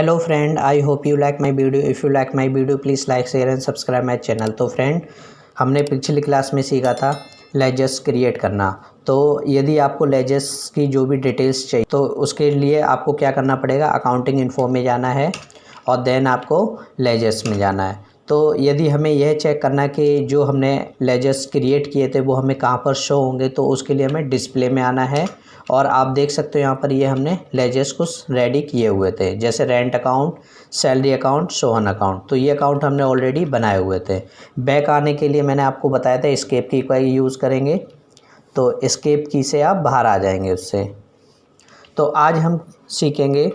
Hello friend, I hope you like my video. If you like my video please like share and subscribe my channel. तो friend, हमने पिछली class में सीखा था laissez create करना। तो यदि आपको लेजेस की जो भी डिटेल्स चाहिए तो उसके लिए आपको क्या करना पड़ेगा, अकाउंटिंग इन्फो में जाना है और देन आपको लेजेस में जाना है। तो यदि हमें यह चेक करना कि जो हमने लेजेस क्रिएट किए थे वो हमें कहाँ पर शो होंगे, तो उसके लिए हमें डिस्प्ले में आना है। और आप देख सकते हो यहाँ पर ये हमने लेजेस कुछ रेडी किए हुए थे, जैसे rent account, salary account, Sohan account. तो ये अकाउंट हमने ऑलरेडी बनाए हुए थे। बैक आने के लिए मैंने आपको बताया था एस्केप की का यूज़ करेंगे, तो एस्केप की से आप बाहर आ जाएंगे उससे। तो आज हम सीखेंगे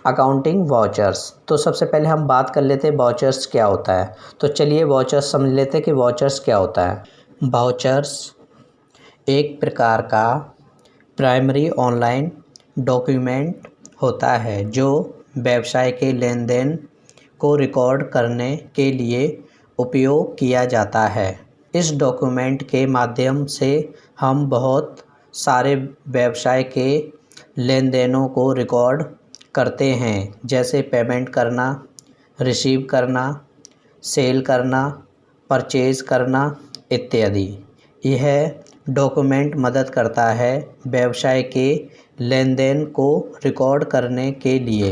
अकाउंटिंग वाउचर्स। तो सबसे पहले हम बात कर लेते हैं वाउचर्स क्या होता है। तो चलिए वाउचर्स समझ लेते हैं कि वाउचर्स क्या होता है। वाउचर्स एक प्रकार का प्राइमरी ऑनलाइन डॉक्यूमेंट होता है जो व्यवसाय के लेन देन को रिकॉर्ड करने के लिए उपयोग किया जाता है। इस डॉक्यूमेंट के माध्यम से हम बहुत सारे व्यवसाय के लेन देनों को रिकॉर्ड करते हैं, जैसे पेमेंट करना, रिसीव करना, सेल करना, परचेज़ करना इत्यादि। यह डॉक्यूमेंट मदद करता है व्यवसाय के लेन देन को रिकॉर्ड करने के लिए।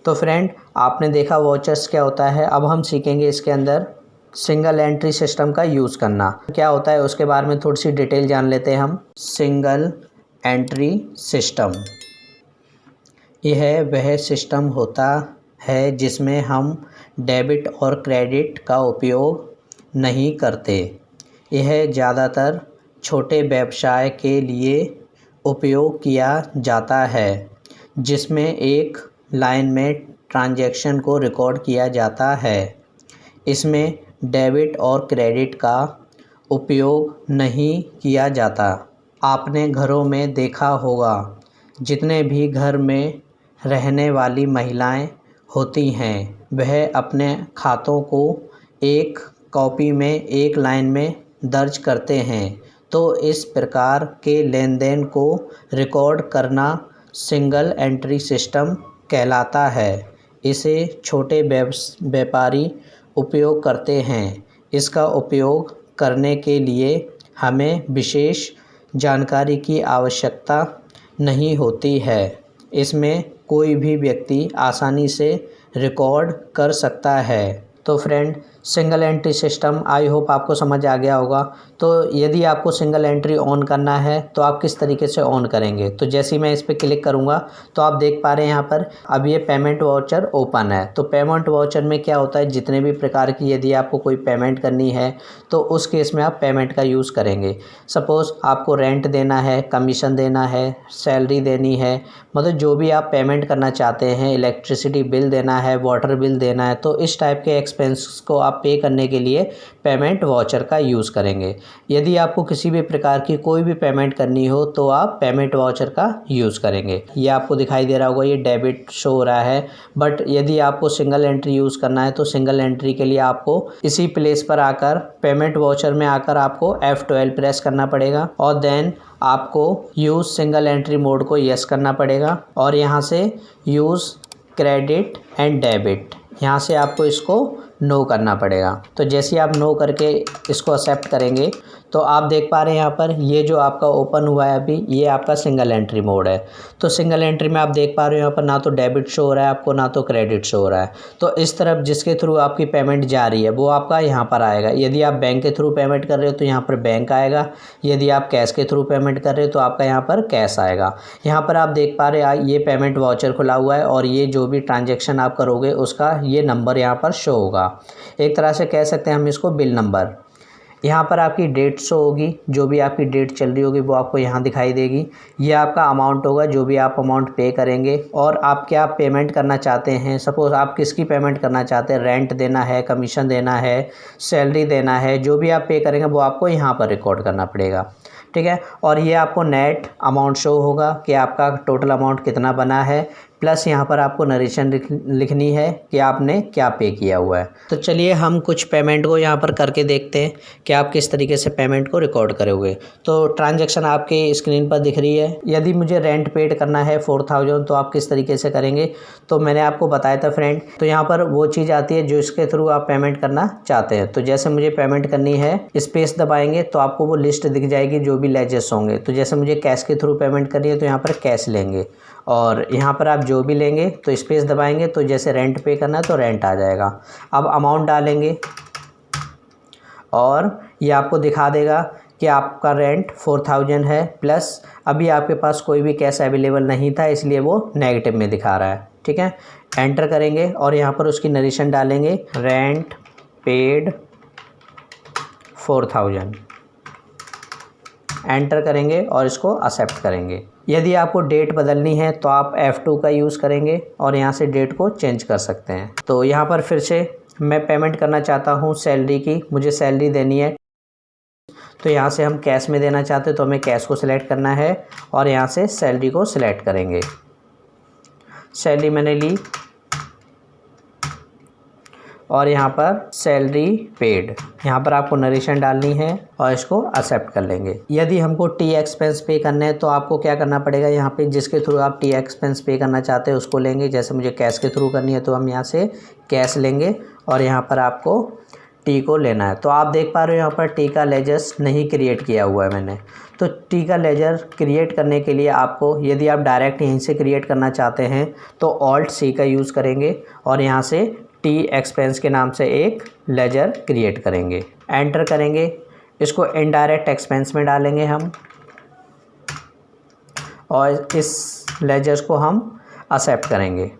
तो फ्रेंड, आपने देखा वाउचर्स क्या होता है। अब हम सीखेंगे इसके अंदर सिंगल एंट्री सिस्टम का यूज़ करना क्या होता है, उसके बारे में थोड़ी सी डिटेल जान लेते हैं हम। सिंगल एंट्री सिस्टम यह वह सिस्टम होता है जिसमें हम डेबिट और क्रेडिट का उपयोग नहीं करते। यह ज़्यादातर छोटे व्यवसाय के लिए उपयोग किया जाता है, जिसमें एक लाइन में ट्रांजैक्शन को रिकॉर्ड किया जाता है। इसमें डेबिट और क्रेडिट का उपयोग नहीं किया जाता। आपने घरों में देखा होगा, जितने भी घर में रहने वाली महिलाएं होती हैं वह अपने खातों को एक कॉपी में एक लाइन में दर्ज करते हैं। तो इस प्रकार के लेन देन को रिकॉर्ड करना सिंगल एंट्री सिस्टम कहलाता है। इसे छोटे व्यापारी उपयोग करते हैं। इसका उपयोग करने के लिए हमें विशेष जानकारी की आवश्यकता नहीं होती है। इसमें कोई भी व्यक्ति आसानी से रिकॉर्ड कर सकता है। तो friend, single entry system I hope आपको समझ आ गया होगा। तो यदि आपको सिंगल एंट्री ऑन करना है तो आप किस तरीके से ऑन करेंगे। तो जैसे ही मैं इस पर क्लिक करूंगा तो आप देख पा रहे हैं यहाँ पर अब ये पेमेंट वाउचर ओपन है। तो पेमेंट वाउचर में क्या होता है, जितने भी प्रकार की यदि आपको कोई पेमेंट करनी है तो उस केस में आप पेमेंट का यूज़ करेंगे। सपोज़ आपको रेंट देना है, कमीशन देना है, सैलरी देनी है, मतलब जो भी आप पेमेंट करना चाहते हैं, इलेक्ट्रिसिटी बिल देना है, वाटर बिल देना है, तो इस टाइप के एक्सपेंस को आप पे करने के लिए पेमेंट वाउचर का यूज़ करेंगे। यदि आपको किसी भी प्रकार की कोई भी पेमेंट करनी हो तो आप पेमेंट वाउचर का यूज़ करेंगे। ये आपको दिखाई दे रहा होगा, ये डेबिट शो हो रहा है। बट यदि आपको सिंगल एंट्री यूज़ करना है तो सिंगल एंट्री के लिए आपको इसी प्लेस पर आकर पेमेंट वाउचर में आकर आपको F12 प्रेस करना पड़ेगा और देन आपको यूज़ सिंगल एंट्री मोड को यस करना पड़ेगा और यहाँ से यूज़ क्रेडिट एंड डेबिट यहाँ से आपको इसको नो करना पड़ेगा। तो जैसे आप नो करके इसको एक्सेप्ट करेंगे तो आप देख पा रहे हैं यहाँ पर ये जो आपका ओपन हुआ है अभी, ये आपका सिंगल एंट्री मोड है। तो सिंगल एंट्री में आप देख पा रहे हो यहाँ पर ना तो डेबिट शो हो रहा है आपको, ना तो क्रेडिट शो हो रहा है। तो इस तरफ जिसके थ्रू आपकी पेमेंट जा रही है वो आपका यहाँ पर आएगा। यदि आप बैंक के थ्रू पेमेंट कर रहे हो तो यहाँ पर बैंक आएगा। यदि आप कैश के थ्रू पेमेंट कर रहे हो तो आपका यहाँ पर कैश आएगा। यहाँ पर आप देख पा रहे हैं ये पेमेंट वाउचर खुला हुआ है और ये जो भी ट्रांजेक्शन आप करोगे उसका ये नंबर यहाँ पर शो होगा। एक तरह से कह सकते हैं हम इसको बिल नंबर। यहाँ पर आपकी डेट शो होगी, जो भी आपकी डेट चल रही होगी वो आपको यहाँ दिखाई देगी। ये आपका अमाउंट होगा, जो भी आप अमाउंट पे करेंगे और आप क्या पेमेंट करना चाहते हैं। सपोज़ आप किसकी पेमेंट करना चाहते हैं, रेंट देना है, कमीशन देना है, सैलरी देना है, जो भी आप पे करेंगे वो आपको यहाँ पर रिकॉर्ड करना पड़ेगा। ठीक है। और ये आपको नेट अमाउंट शो होगा कि आपका टोटल अमाउंट कितना बना है। प्लस यहाँ पर आपको नरेशन लिखनी है कि आपने क्या पे किया हुआ है। तो चलिए हम कुछ पेमेंट को यहाँ पर करके देखते हैं कि आप किस तरीके से पेमेंट को रिकॉर्ड करोगे। तो ट्रांजैक्शन आपके स्क्रीन पर दिख रही है। यदि मुझे रेंट पेड करना है 4000 तो आप किस तरीके से करेंगे, तो मैंने आपको बताया था फ्रेंड। तो यहाँ पर वो चीज़ आती है जो इसके थ्रू आप पेमेंट करना चाहते हैं। तो जैसे मुझे पेमेंट करनी है, स्पेस दबाएंगे तो आपको वो लिस्ट दिख जाएगी जो भी लेजेस होंगे। तो जैसे मुझे कैश के थ्रू पेमेंट करनी है तो यहाँ पर कैश लेंगे, और यहाँ पर आप जो भी लेंगे तो स्पेस दबाएंगे तो जैसे रेंट पे करना है तो रेंट आ जाएगा। अब अमाउंट डालेंगे और ये आपको दिखा देगा कि आपका रेंट 4000 है, प्लस अभी आपके पास कोई भी कैश अवेलेबल नहीं था इसलिए वो नेगेटिव में दिखा रहा है। ठीक है, एंटर करेंगे और यहाँ पर उसकी नरेशन डालेंगे, रेंट पेड 4000, एंटर करेंगे और इसको एक्सेप्ट करेंगे। यदि आपको डेट बदलनी है तो आप F2 का यूज़ करेंगे और यहाँ से डेट को चेंज कर सकते हैं। तो यहाँ पर फिर से मैं पेमेंट करना चाहता हूँ सैलरी की, मुझे सैलरी देनी है। तो यहाँ से हम कैश में देना चाहते हैं तो हमें कैश को सिलेक्ट करना है और यहाँ से सैलरी को सिलेक्ट करेंगे। सैलरी मैंने ली और यहाँ पर सैलरी पेड, यहाँ पर आपको नरेशन डालनी है और इसको एक्सेप्ट कर लेंगे। यदि हमको टी एक्सपेंस पे करने हैं तो आपको क्या करना पड़ेगा, यहाँ पे जिसके थ्रू आप टी एक्सपेंस पे करना चाहते हैं उसको लेंगे। जैसे मुझे कैश के थ्रू करनी है तो हम यहाँ से कैश लेंगे और यहाँ पर आपको टी को लेना है। तो आप देख पा रहे हो यहाँ पर टी का लेजर्स नहीं क्रिएट किया हुआ है मैंने। तो टी का लेजर क्रिएट करने के लिए आपको, यदि आप डायरेक्ट यहीं से क्रिएट करना चाहते हैं तो ऑल्ट सी का यूज़ करेंगे और यहाँ से टी एक्सपेंस के नाम से एक लेजर क्रिएट करेंगे, एंटर करेंगे। इसको इनडायरेक्ट एक्सपेंस में डालेंगे हम और इस लेजर्स को हम एक्सेप्ट करेंगे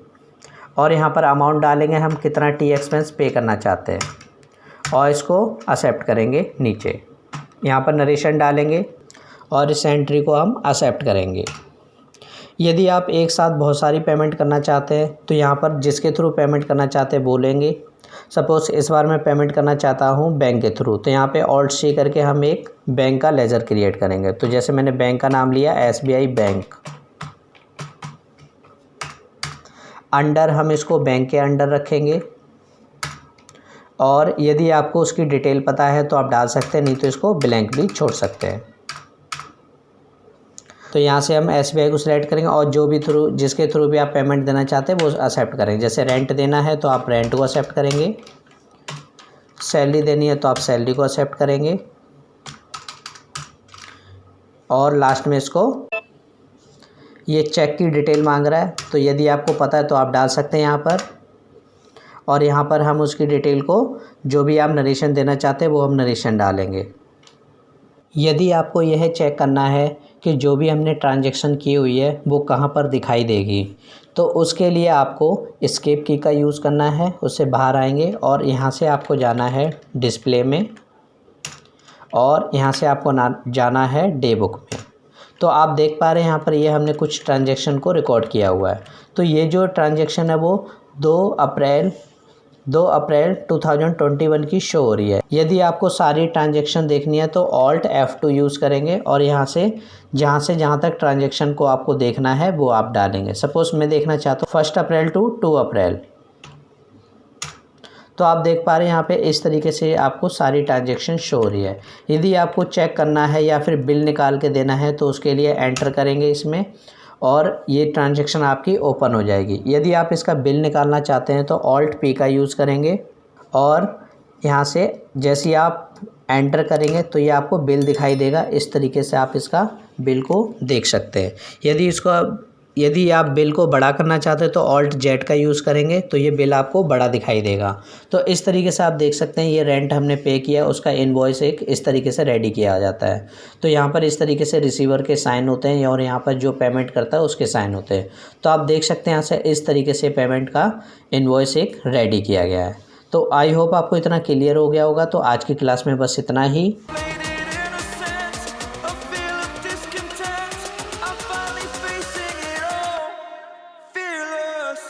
और यहाँ पर अमाउंट डालेंगे हम कितना टी एक्सपेंस पे करना चाहते हैं और इसको एक्सेप्ट करेंगे। नीचे यहाँ पर नरेशन डालेंगे और इस एंट्री को हम एक्सेप्ट करेंगे। यदि आप एक साथ बहुत सारी पेमेंट करना चाहते हैं तो यहाँ पर जिसके थ्रू पेमेंट करना चाहते हैं बोलेंगे। सपोज़ इस बार मैं पेमेंट करना चाहता हूँ बैंक के थ्रू, तो यहाँ पे ऑल्ट सी करके हम एक बैंक का लेजर क्रिएट करेंगे। तो जैसे मैंने बैंक का नाम लिया SBI बैंक, अंडर हम इसको बैंक के अंडर रखेंगे और यदि आपको उसकी डिटेल पता है तो आप डाल सकते हैं, नहीं तो इसको ब्लैंक भी छोड़ सकते हैं। तो यहाँ से हम SBI को सिलेक्ट करेंगे और जो भी जिसके थ्रू भी आप पेमेंट देना चाहते हैं वो एक्सेप्ट करेंगे। जैसे रेंट देना है तो आप रेंट को एक्सेप्ट करेंगे, सैलरी देनी है तो आप सैलरी को एक्सेप्ट करेंगे और लास्ट में इसको ये चेक की डिटेल मांग रहा है तो यदि आपको पता है तो आप डाल सकते हैं यहाँ पर, और यहाँ पर हम उसकी डिटेल को जो भी आप नरेशन देना चाहते हैं वो हम नरेशन डालेंगे। यदि आपको यह चेक करना है कि जो भी हमने ट्रांजैक्शन की हुई है वो कहाँ पर दिखाई देगी, तो उसके लिए आपको एस्केप की का यूज़ करना है। उससे बाहर आएंगे और यहाँ से आपको जाना है डिस्प्ले में और यहाँ से आपको जाना है डे बुक में। तो आप देख पा रहे हैं यहाँ पर ये हमने कुछ ट्रांजैक्शन को रिकॉर्ड किया हुआ है। तो ये जो ट्रांजैक्शन है वो 2 अप्रैल 2021 की शो हो रही है। यदि आपको सारी ट्रांजैक्शन देखनी है तो ऑल्ट F2 यूज़ करेंगे और यहाँ से जहाँ तक ट्रांजैक्शन को आपको देखना है वो आप डालेंगे। सपोज़ मैं देखना चाहता हूँ 1 अप्रैल टू 2 अप्रैल, तो आप देख पा रहे हैं यहाँ पे इस तरीके से आपको सारी ट्रांजैक्शन शो हो रही है। यदि आपको चेक करना है या फिर बिल निकाल के देना है तो उसके लिए एंटर करेंगे इसमें और ये ट्रांजैक्शन आपकी ओपन हो जाएगी। यदि आप इसका बिल निकालना चाहते हैं तो ऑल्ट P का यूज़ करेंगे और यहाँ से जैसे ही आप एंटर करेंगे तो ये आपको बिल दिखाई देगा। इस तरीके से आप इसका बिल को देख सकते हैं। यदि आप बिल को बड़ा करना चाहते हैं तो ऑल्ट Z का यूज़ करेंगे तो ये बिल आपको बड़ा दिखाई देगा। तो इस तरीके से आप देख सकते हैं ये रेंट हमने पे किया, उसका इनवॉइस एक इस तरीके से रेडी किया जाता है। तो यहाँ पर इस तरीके से रिसीवर के साइन होते हैं और यहाँ पर जो पेमेंट करता है उसके साइन होते हैं। तो आप देख सकते हैं यहाँ से इस तरीके से पेमेंट का इनवॉइस एक रेडी किया गया है। तो आई होप आपको इतना क्लियर हो गया होगा। तो आज की क्लास में बस इतना ही। Fearless.